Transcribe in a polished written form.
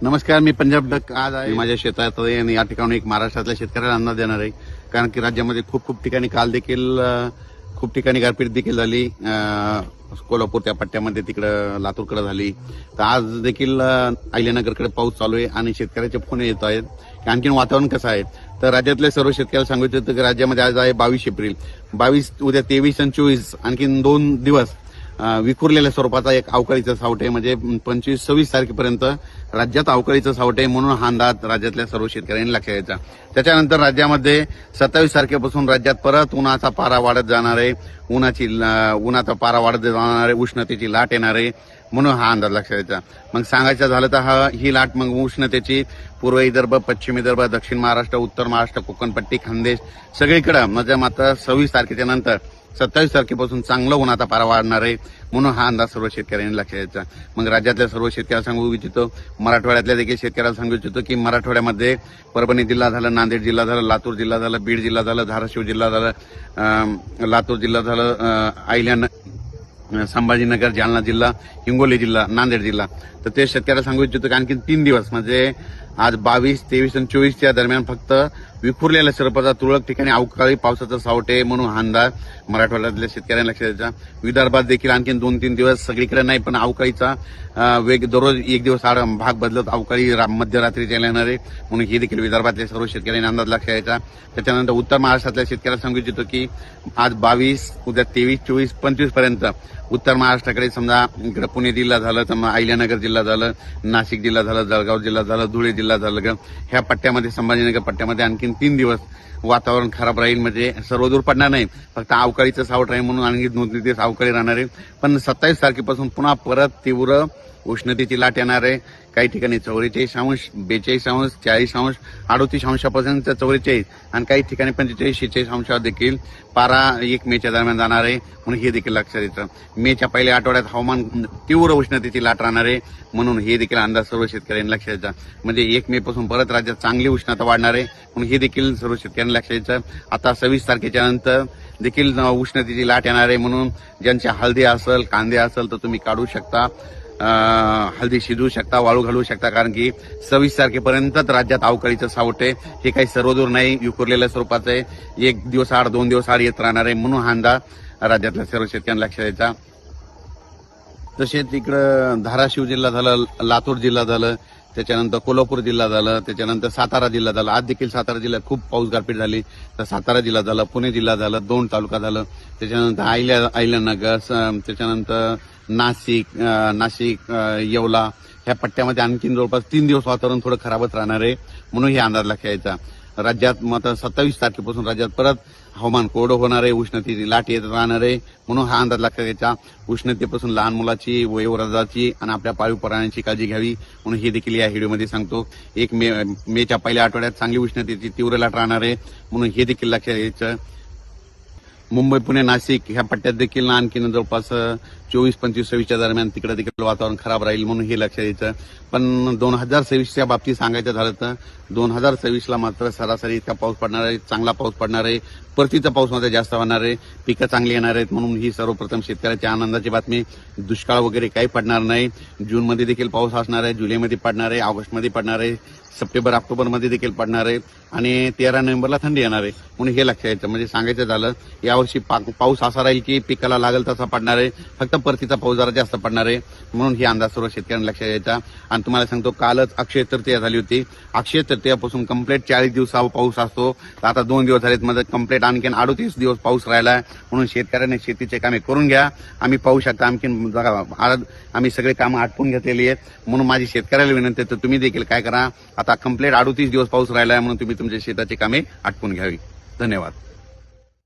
नमस्कार, मी पंजाब डक आज आहे माझ्या शेतात आहे आणि या ठिकाणी एक महाराष्ट्रातल्या शेतकऱ्याला अंदाज देणार आहे. कारण की राज्यामध्ये खूप ठिकाणी काल देखील खूप ठिकाणी गारपीट देखील झाली. कोल्हापूर त्या पट्ट्यामध्ये तिकडं लातूरकडे झाली. तर आज देखील अहिल्यानगरकडे पाऊस चालू आहे आणि शेतकऱ्याचे फोन येत आहेत की आणखीन वातावरण कसं आहे. तर राज्यातल्या सर्व शेतकऱ्याला सांगायचं होतं की राज्यामध्ये आज आहे 22 एप्रिल, 22 उद्या 23 आणि 24 आणखीन 2 दिवस विखुरलेल्या स्वरूपाचा एक अवकाळीचा सावट आहे. म्हणजे 25-26 तारखेपर्यंत राज्यात अवकाळीचं सावट आहे, म्हणून हा अंदाज राज्यातल्या सर्व शेतकऱ्यांनी लक्षात घ्यायचा. त्याच्यानंतर राज्यामध्ये 27 तारखेपासून राज्यात परत उन्हाचा पारा वाढत जाणार आहे. उन्हाचा पारा वाढत जाणार आहे, उष्णतेची लाट येणार आहे, म्हणून हा अंदाज लक्षात घ्यायचा. मग सांगायचं झालं तर ही लाट मग उष्णतेची पूर्व विदर्भ, पश्चिम विदर्भ, दक्षिण महाराष्ट्र, उत्तर महाराष्ट्र, कोकणपट्टी, खानदेश सगळीकडे म्हणजे मात्र 26 तारखेच्या नंतर 27 तारखेपासून चांगलं उन्हाचा पारा वाढणार आहे, म्हणून हा अंदाज सर्व शेतकऱ्यांनी लक्षात घ्यायचा. मग राज्यातल्या सर्व शेतकऱ्याला सांगू इच्छितो, मराठवाड्यातल्या देखील शेतकऱ्याला सांगू इच्छितो की मराठवाड्यामध्ये परभणी जिल्हा झालं, नांदेड जिल्हा झालं, लातूर जिल्हा झालं, बीड जिल्हा झालं, धाराशिव जिल्हा झालं, लातूर जिल्हा झालं, संभाजीनगर, जालना जिल्हा, हिंगोली जिल्हा, नांदेड जिल्हा. तर ते शेतकऱ्याला सांगू इच्छितो की आणखी 3 दिवस म्हणजे आज 22, 23 आणि 24 दरम्यान फक्त विखुरलेल्या स्वरूपाचा तुरळक ठिकाणी अवकाळी पावसाचा सावट आहे, म्हणून हा अंदाज मराठवाड्यातल्या शेतकऱ्यांना लक्षात द्यायचा. विदर्भात देखील आणखी 2-3 दिवस सगळीकडे नाही, पण अवकाळीचा वेग दररोज एक दिवस आड भाग बदलत अवकाळी मध्यरात्रीच्या येणार आहे, म्हणून हे देखील विदर्भातल्या सर्व शेतकऱ्यांनी अंदाज लक्षात द्यायचा. त्याच्यानंतर उत्तर महाराष्ट्रातल्या शेतकऱ्याला सांगू इच्छितो की आज 22, उद्या 23, 24, 25 पर्यंत उत्तर महाराष्ट्राकडे समजा इकडे पुणे जिल्हा झालं, समजा अहिल्यानगर जिल्हा झालं, नाशिक जिल्हा झालं, जळगाव जिल्हा झालं, धुळे जिल्हा झालं, ह्या पट्ट्यामध्ये संभाजीनगर पट्ट्यामध्ये आणखी 3 दिवस वातावरण खराब राहील. म्हणजे सर्वदूर पडणार नाही, फक्त अवकाळीचं सावट राहील, म्हणून आणखी 2-3 दिवस अवकाळी राहणार आहे. पण 27 तारखेपासून पुन्हा परत तीव्र उष्णतेची लाट येणार आहे. काही ठिकाणी 44 अंश, 42 अंश, 40 अंश, 38 अंशापासून 44 आणि काही ठिकाणी 45-46 अंशावर देखील पारा 1 मेच्या दरम्यान जाणार आहे, म्हणून हे देखील लक्षात येतं. मेच्या पहिल्या आठवड्यात हवामान तीव्र उष्णतेची लाट राहणार आहे, म्हणून हे देखील अंदाज सर्व शेतकऱ्यांनी लक्षात द्यायचा. म्हणजे 1 मे पासून परत राज्यात चांगली उष्णता वाढणार आहे, म्हणून हे देखील सर्व शेतकऱ्यांनी लक्षात द्यायचं. आता 26 तारखेच्या नंतर देखील उष्णतेची लाट येणार आहे, म्हणून ज्यांच्या हळदी असेल, कांदे असेल तर तुम्ही काढू शकता, हळदी शिजवू शकता, वाळू घालू शकता. कारण की 26 तारखेपर्यंतच राज्यात अवकाळीचं सावट आहे. हे काही सर्वदूर नाही, विखुरलेल्या स्वरूपाचं आहे. 1 दिवस आड 2 दिवस आड येत राहणार आहे, म्हणून हा अंदाज राज्यातल्या सर्व शेतकऱ्यांना लक्षात द्यायचा. तसेच इकडं धाराशिव जिल्हा झालं, लातूर जिल्हा झालं, त्याच्यानंतर कोल्हापूर जिल्हा झालं, त्याच्यानंतर सातारा जिल्हा झाला. आज देखील सातारा जिल्ह्यात खूप पाऊस गारपीट झाली. तर सातारा जिल्हा झाला, पुणे जिल्हा झाला, 2 तालुका झालं, त्याच्यानंतर अहिल्यानगर, त्याच्यानंतर नाशिक, येवला ह्या पट्ट्यामध्ये आणखी जवळपास 3 दिवस वातावरण थोडं खराबच राहणार आहे, म्हणून हे अंदाज लक्षात यायचा. राज्यात मात्र 27 तारखेपासून राज्यात परत हवामान कोरडं होणार आहे, उष्णतेची लाट येत राहणार आहे, म्हणून हा अंदाज लक्षात घ्यायचा. उष्णतेपासून लहान मुलाची, वयोवृद्धाची आणि आपल्या पाळीव प्राण्यांची काळजी घ्यावी, म्हणून हे देखील या व्हिडिओमध्ये सांगतो. 1 मेच्या पहिल्या आठवड्यात चांगली उष्णतेची तीव्र लाट राहणार आहे, म्हणून हे देखील लक्षात घ्यायचं. मुंबई, पुणे, नाशिक ह्या पट्ट्यात देखील आणखी जवळपास 24, 25, 26 दरम्यान तिकडे देखील वातावरण खराब राहील, म्हणून हे लक्षात यायचं. पण 2026च्या बाबतीत सांगायचं झालं तर 2026ला मात्र सरासरी इतका पाऊस पडणार आहे, चांगला पाऊस पडणार आहे, परतीचा पाऊस मात्र जास्त होणार आहे, पिकं चांगली येणार आहेत, म्हणून ही सर्वप्रथम शेतकऱ्याच्या आनंदाची बातमी. दुष्काळ वगैरे काही पडणार नाही. जूनमध्ये देखील पाऊस असणार आहे, जुलैमध्ये पडणार आहे, ऑगस्टमध्ये पडणार आहे, सप्टेंबर ऑक्टोबरमध्ये देखील पडणार आहे आणि 13 नोव्हेंबरला थंडी येणार आहे, म्हणून हे लक्षात यायचं. म्हणजे सांगायचं झालं यावर्षी पाऊस असा राहील की पिकाला लागेल तसा पडणार आहे, फक्त परतीचा पाऊस जरा जास्त पडणार आहे, म्हणून ही अंदाज सर्व शेतकऱ्यांना लक्षात यायचा. आणि तुम्हाला सांगतो, कालच अक्षय तृतीया झाली होती. अक्षय तृतीयापासून कंप्लीट 40 दिवस पाऊस असतो. तर आता 2 दिवस झालेत, म्हणजे कंप्लीट आणखीन 38 दिवस पाऊस राहिला आहे, म्हणून शेतकऱ्यांनी शेतीचे कामे करून घ्या. आम्ही पाहू शकता आणखीन आम्ही सगळे कामं आटपून घेतलेली आहेत, म्हणून माझी शेतकऱ्याला विनंती आहे तर तुम्ही देखील काय करा, आता कंप्लीट 38 दिवस पाऊस राहिला आहे, म्हणून तुम्ही तुमच्या शेताची कामे आटपून घ्यावी. धन्यवाद.